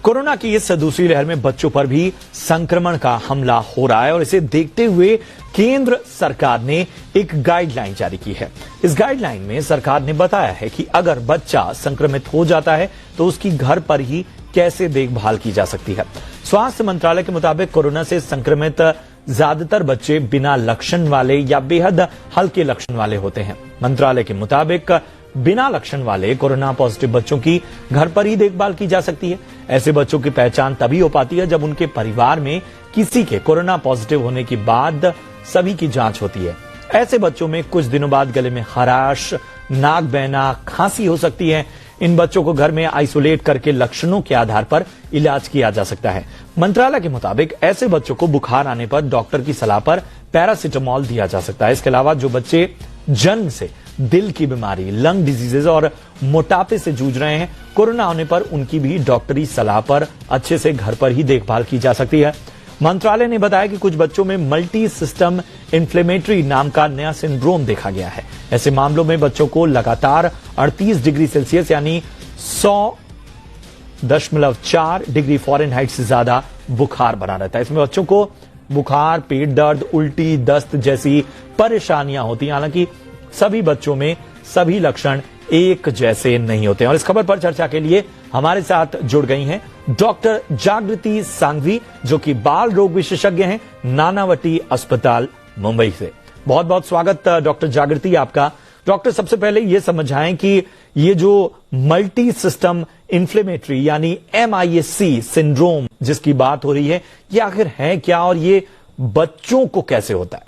Corona की इस दूसरी लहर में बच्चों पर भी संक्रमण का हमला हो रहा है और इसे देखते हुए केंद्र सरकार ने एक गाइडलाइन जारी की है। इस गाइडलाइन में सरकार ने बताया है कि अगर बच्चा संक्रमित हो जाता है तो उसकी घर पर ही कैसे देखभाल की जा सकती है। स्वास्थ्य मंत्रालय के मुताबिक कोरोना से संक्रमित ज्यादातर बच्चे बिना लक्षण वाले या बेहद हल्के लक्षण वाले होते हैं। मंत्रालय के मुताबिक बिना लक्षण वाले कोरोना पॉजिटिव बच्चों की घर पर ही देखभाल की जा सकती है। ऐसे बच्चों की पहचान तभी हो पाती है जब उनके परिवार में किसी के कोरोना पॉजिटिव होने के बाद सभी की जांच होती है। ऐसे बच्चों में कुछ दिनों बाद गले में खराश, नाक बहना, खांसी हो सकती है। इन बच्चों को घर में आइसोलेट करके लक्षणों के आधार पर इलाज किया जा सकता है। मंत्रालय के मुताबिक ऐसे बच्चों को बुखार आने पर डॉक्टर की सलाह पर पैरासिटामोल दिया जा सकता है। इसके अलावा जो बच्चे जन्म से दिल की बीमारी, लंग डिजीजेज और मोटापे से जूझ रहे हैं, कोरोना होने पर उनकी भी डॉक्टरी सलाह पर अच्छे से घर पर ही देखभाल की जा सकती है। मंत्रालय ने बताया कि कुछ बच्चों में मल्टी सिस्टम इन्फ्लेमेटरी नाम का नया सिंड्रोम देखा गया है। ऐसे मामलों में बच्चों को लगातार 38 डिग्री सेल्सियस यानी 100.4 डिग्री फ़ारेनहाइट से ज्यादा बुखार बना रहता है। इसमें बच्चों को बुखार, पेट दर्द, उल्टी, दस्त जैसी परेशानियां होती हैं। हालांकि सभी बच्चों में सभी लक्षण एक जैसे नहीं होते हैं। और इस खबर पर चर्चा के लिए हमारे साथ जुड़ गई हैं डॉक्टर जागृति सांघवी, जो कि बाल रोग विशेषज्ञ हैं, नानावटी अस्पताल, मुंबई से। बहुत बहुत स्वागत डॉक्टर जागृति आपका। डॉक्टर, सबसे पहले ये समझाएं कि ये जो मल्टी सिस्टम इन्फ्लेमेटरी यानी MIS-C सिंड्रोम जिसकी बात हो रही है, ये आखिर है क्या और ये बच्चों को कैसे होता है?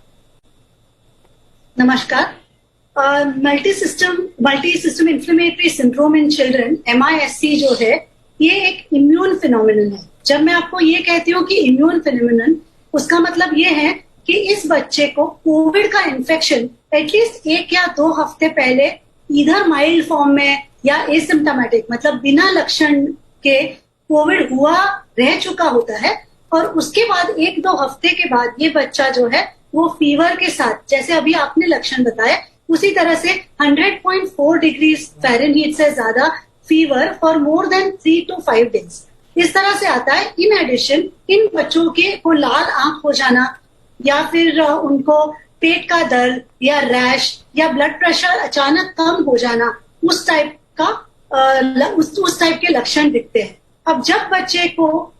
नमस्कार। Multi system inflammatory syndrome in children, MIS-C जो है, ये एक इम्यून फिनोमिनन है। जब मैं आपको ये कहती हूँ कि इम्यून फिनोमिनन, उसका मतलब ये है कि इस बच्चे को कोविड का इन्फेक्शन एटलीस्ट 1 या 2 हफ्ते पहले इधर माइल्ड फॉर्म में या एसिम्प्टोमेटिक मतलब बिना लक्षण के कोविड हुआ रह चुका होता है, और उसके बाद 1-2 हफ्ते के बाद ये बच्चा जो है वो फीवर के साथ, जैसे अभी आपने लक्षण बताए, उसी तरह से 100.4 डिग्री फ़ारेनहाइट से ज्यादा fever for more than 3 to 5 days इस तरह से आता है। इन एडिशन इन बच्चों के को लाल आंख हो जाना या फिर उनको पेट का दर्द या रैश या ब्लड प्रेशर अचानक कम हो जाना, उस टाइप के लक्षण दिखते हैं। अब जब बच्चे को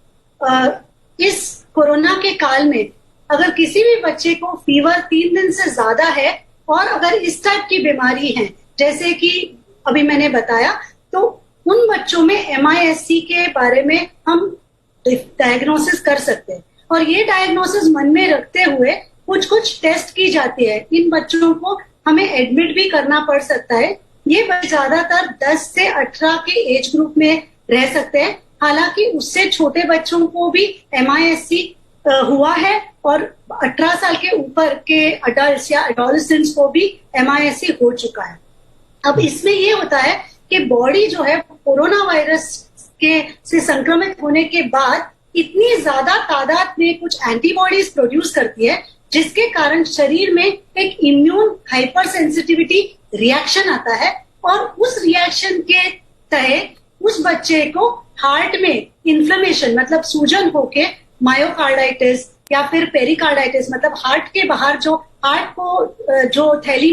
इस कोरोना के काल में अगर किसी भी बच्चे को फीवर 3 दिन से ज्यादा है और अगर इस टाइप की बीमारी है जैसे कि अभी मैंने बताया, तो उन बच्चों में MIS-C के बारे में हम डायग्नोसिस कर सकते हैं। और ये डायग्नोसिस मन में रखते हुए कुछ टेस्ट की जाती है। इन बच्चों को हमें एडमिट भी करना पड़ सकता है। ये बच्चे ज्यादातर 10 से 18 के एज ग्रुप में रह सकते हैं। हालांकि उससे छोटे बच्चों को भी MIS-C हुआ है और 18 साल के ऊपर के अडल्ट या एडोलेसेंट्स को भी MIS-C हो चुका है। अब इसमें ये होता है कि बॉडी जो है कोरोना वायरस से संक्रमित होने के बाद इतनी ज्यादा तादाद में कुछ एंटीबॉडीज प्रोड्यूस करती है, जिसके कारण शरीर में एक इम्यून हाइपर सेंसिटिविटी रिएक्शन आता है, और उस रिएक्शन के तहत उस बच्चे को हार्ट में इन्फ्लेमेशन मतलब सूजन होके मायोकार्डाइटिस या फिर पेरिकार्डाइटिस मतलब हार्ट के बाहर जो हार्ट को जो थैली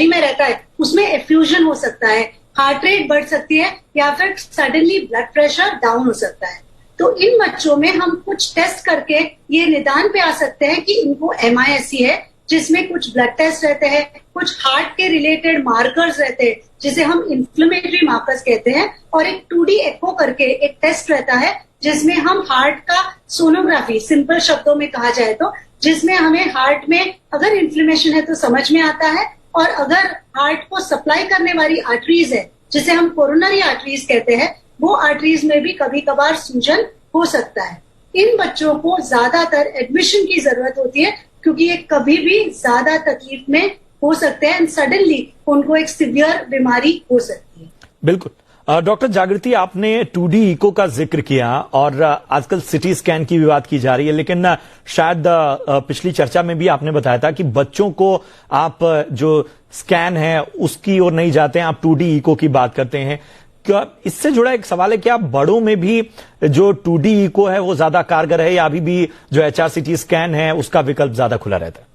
में रहता है उसमें एफ्यूजन हो सकता है, हार्ट रेट बढ़ सकती है या फिर सडनली ब्लड प्रेशर डाउन हो सकता है। तो इन बच्चों में हम कुछ टेस्ट करके ये निदान पे आ सकते हैं कि इनको MIS-C है, जिसमें कुछ ब्लड टेस्ट रहते हैं, कुछ हार्ट के रिलेटेड मार्कर्स रहते हैं जिसे हम इन्फ्लेमेटरी मार्कर्स कहते हैं, और एक 2D एको करके एक टेस्ट रहता है जिसमें हम हार्ट का सोनोग्राफी, सिंपल शब्दों में कहा जाए तो, जिसमें हमें हार्ट में अगर इन्फ्लेमेशन है तो समझ में आता है, और अगर हार्ट को सप्लाई करने वाली आर्टरीज है जिसे हम कोरोनरी आर्टरीज कहते हैं, वो आर्टरीज में भी कभी कभार सूजन हो सकता है। इन बच्चों को ज्यादातर एडमिशन की जरूरत होती है क्योंकि ये कभी भी ज्यादा तकलीफ में हो सकते हैं, सडनली उनको एक सिवियर बीमारी हो सकती है। बिल्कुल। डॉक्टर जागृति, आपने 2D इको का जिक्र किया और आजकल सिटी स्कैन की भी बात की जा रही है, लेकिन शायद पिछली चर्चा में भी आपने बताया था कि बच्चों को आप जो स्कैन है उसकी ओर नहीं जाते हैं, आप 2D इको की बात करते हैं। क्या इससे जुड़ा एक सवाल है, क्या बड़ों में भी जो 2D इको है वो ज्यादा कारगर है, या अभी भी जो HRCT स्कैन है उसका विकल्प ज्यादा खुला रहता है?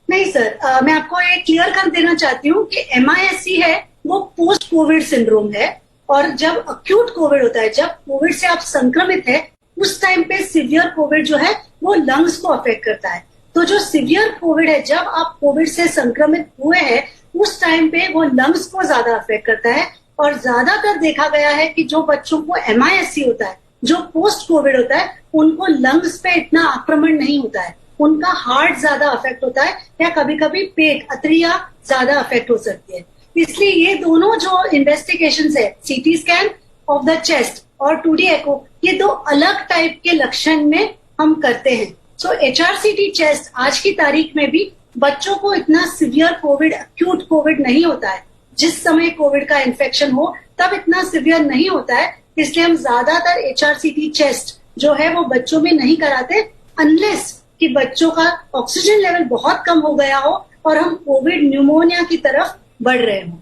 नहीं सर, मैं आपको एक क्लियर कर देना चाहती हूँ कि MISC है वो पोस्ट कोविड सिंड्रोम है, और जब अक्यूट कोविड होता है, जब कोविड से आप संक्रमित है, उस टाइम पे सिवियर कोविड जो है वो लंग्स को अफेक्ट करता है। तो जो सिवियर कोविड है, जब आप कोविड से संक्रमित हुए हैं, उस टाइम पे वो लंग्स को ज्यादा अफेक्ट करता है। और ज्यादातर देखा गया है कि जो बच्चों को MISC होता है, जो पोस्ट कोविड होता है, उनको लंग्स पे इतना आक्रमण नहीं होता है, उनका हार्ट ज्यादा अफेक्ट होता है, या कभी कभी पेट, अतरिया ज्यादा अफेक्ट हो सकती है। इसलिए ये दोनों जो इन्वेस्टिगेशंस है, CT scan of the chest और 2D एको, ये दो अलग टाइप के लक्षण में हम करते हैं। सो HRCT चेस्ट आज की तारीख में भी बच्चों को इतना सिवियर कोविड, अक्यूट कोविड नहीं होता है। जिस समय कोविड का इन्फेक्शन हो तब इतना सिवियर नहीं होता है, इसलिए हम ज्यादातर HRCT चेस्ट जो है वो बच्चों में नहीं कराते, अनलेस कि बच्चों का ऑक्सीजन लेवल बहुत कम हो गया हो और हम कोविड न्यूमोनिया की तरफ बढ़ रहे हो।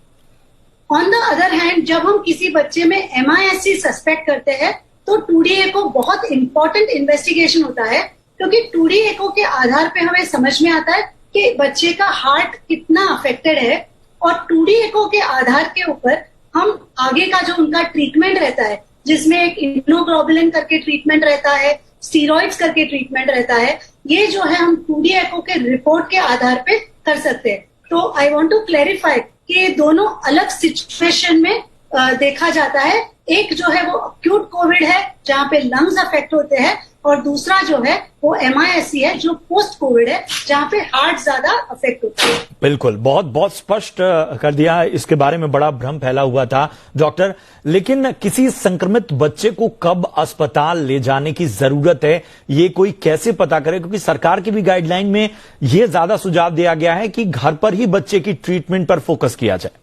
ऑन द अदर हैंड, जब हम किसी बच्चे में MISC सस्पेक्ट करते हैं तो 2D एको बहुत इंपॉर्टेंट इन्वेस्टिगेशन होता है, क्योंकि 2D एको के आधार पे हमें समझ में आता है कि बच्चे का हार्ट कितना अफेक्टेड है, और 2D एको के आधार के ऊपर हम आगे का जो उनका ट्रीटमेंट रहता है, जिसमें एक इम्यूनोग्लोबुलिन करके ट्रीटमेंट रहता है, स्टीरॉइड्स करके ट्रीटमेंट रहता है, ये जो है हम 2D एको के रिपोर्ट के आधार पे कर सकते हैं। तो आई वांट टू क्लैरिफाई कि ये दोनों अलग सिचुएशन में देखा जाता है। एक जो है वो अक्यूट कोविड है जहाँ पे लंग्स अफेक्ट होते हैं, और दूसरा जो है वो MISC है जो पोस्ट कोविड है, जहाँ पे हार्ट ज्यादा अफेक्ट होता है। बिल्कुल, बहुत बहुत स्पष्ट कर दिया। इसके बारे में बड़ा भ्रम फैला हुआ था डॉक्टर, लेकिन किसी संक्रमित बच्चे को कब अस्पताल ले जाने की जरूरत है, ये कोई कैसे पता करे? क्योंकि सरकार की भी गाइडलाइन में ये ज्यादा सुझाव दिया गया है कि घर पर ही बच्चे की ट्रीटमेंट पर फोकस किया जाए।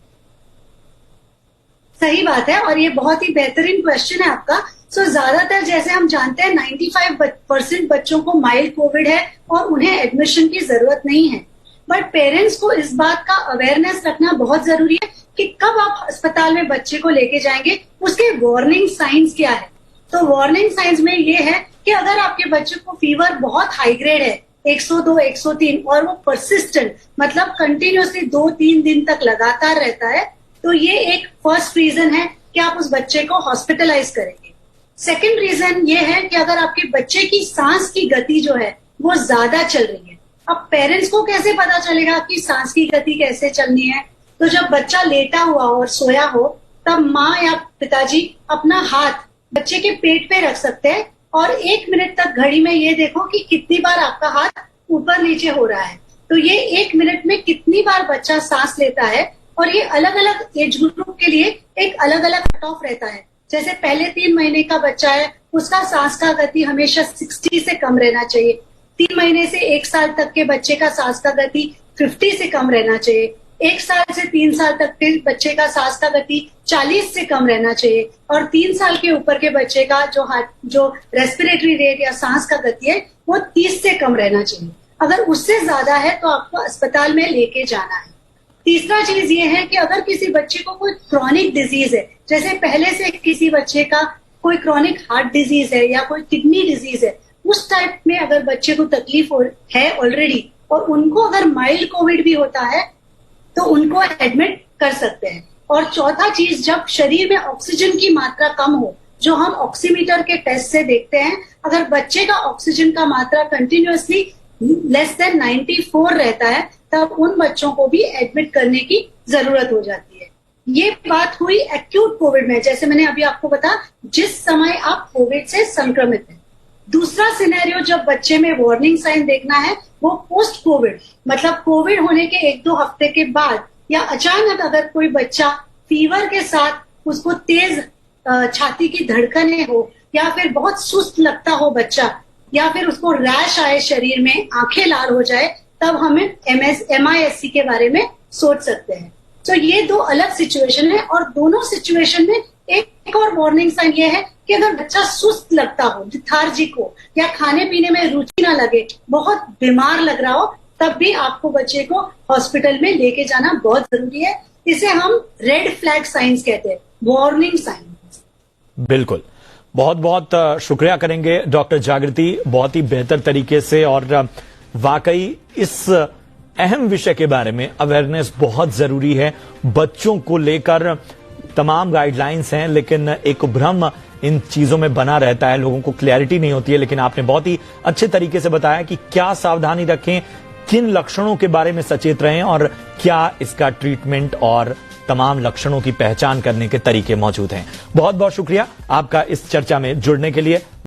सही बात है, और ये बहुत ही बेहतरीन क्वेश्चन है आपका। सो ज्यादातर जैसे हम जानते हैं 95% बच्चों को माइल्ड कोविड है और उन्हें एडमिशन की जरूरत नहीं है। बट पेरेंट्स को इस बात का अवेयरनेस रखना बहुत जरूरी है कि कब आप अस्पताल में बच्चे को लेके जाएंगे, उसके वार्निंग साइंस क्या है। तो वार्निंग साइंस में ये है कि अगर आपके बच्चे को फीवर बहुत हाई ग्रेड है, 102, 103, और वो परसिस्टेंट, मतलब कंटिन्यूसली 2-3 दिन तक लगातार रहता है, तो ये एक फर्स्ट रीजन है कि आप उस बच्चे को हॉस्पिटलाइज करेंगे। सेकेंड रीजन ये है कि अगर आपके बच्चे की सांस की गति जो है वो ज्यादा चल रही है। अब पेरेंट्स को कैसे पता चलेगा कि सांस की गति कैसे चलनी है? तो जब बच्चा लेटा हुआ और सोया हो, तब माँ या पिताजी अपना हाथ बच्चे के पेट पे रख सकते हैं और 1 मिनट तक घड़ी में ये देखो कि कितनी बार आपका हाथ ऊपर नीचे हो रहा है। तो ये 1 मिनट में कितनी बार बच्चा सांस लेता है, और ये अलग अलग एज ग्रुप के लिए एक अलग अलग कट ऑफ रहता है। जैसे पहले 3 महीने का बच्चा है, उसका सांस का गति हमेशा 60 से कम रहना चाहिए। 3 महीने से 1 साल तक के बच्चे का सांस का गति 50 से कम रहना चाहिए। 1 साल से 3 साल तक के बच्चे का सांस का गति 40 से कम रहना चाहिए, और 3 साल के ऊपर के बच्चे का जो रेस्पिरेटरी रेट या सांस का गति है वो 30 से कम रहना चाहिए। अगर उससे ज्यादा है तो आपको अस्पताल में लेके जाना है। तीसरा चीज ये है कि अगर किसी बच्चे को कोई क्रॉनिक डिजीज है, जैसे पहले से किसी बच्चे का कोई क्रॉनिक हार्ट डिजीज है या कोई किडनी डिजीज है, उस टाइप में अगर बच्चे को तकलीफ है ऑलरेडी, और उनको अगर माइल्ड कोविड भी होता है तो उनको एडमिट कर सकते हैं। और चौथा चीज, जब शरीर में ऑक्सीजन की मात्रा कम हो, जो हम ऑक्सीमीटर के टेस्ट से देखते हैं, अगर बच्चे का ऑक्सीजन का मात्रा कंटिन्यूअसली लेस देन 94 रहता है, तब उन बच्चों को भी एडमिट करने की जरूरत हो जाती है। ये बात हुई एक्यूट कोविड में, जैसे मैंने अभी आपको बताया, जिस समय आप कोविड से संक्रमित हैं। दूसरा सिनेरियो जब बच्चे में वार्निंग साइन देखना है, वो पोस्ट कोविड, मतलब कोविड होने के 1-2 हफ्ते के बाद, या अचानक अगर कोई बच्चा फीवर के साथ उसको तेज छाती की धड़कनें हो, या फिर बहुत सुस्त लगता हो बच्चा, या फिर उसको रैश आए शरीर में, आंखें लाल हो जाए, तब हमें MISC के बारे में सोच सकते हैं। तो ये 2 अलग सिचुएशन है, और दोनों सिचुएशन में एक और वार्निंग साइन ये है कि अगर बच्चा सुस्त लगता हो, लिथार्जिक हो, या खाने पीने में रुचि ना लगे, बहुत बीमार लग रहा हो, तब भी आपको बच्चे को हॉस्पिटल में लेके जाना बहुत जरूरी है। इसे हम रेड फ्लैग साइंस कहते हैं, वार्निंग साइंस। बिल्कुल, बहुत बहुत शुक्रिया करेंगे डॉक्टर जागृति, बहुत ही बेहतर तरीके से, और वाकई इस अहम विषय के बारे में अवेयरनेस बहुत जरूरी है। बच्चों को लेकर तमाम गाइडलाइंस हैं, लेकिन एक भ्रम इन चीजों में बना रहता है, लोगों को क्लैरिटी नहीं होती है। लेकिन आपने बहुत ही अच्छे तरीके से बताया कि क्या सावधानी रखें, किन लक्षणों के बारे में सचेत रहें, और क्या इसका ट्रीटमेंट और तमाम लक्षणों की पहचान करने के तरीके मौजूद हैं। बहुत बहुत शुक्रिया आपका इस चर्चा में जुड़ने के लिए।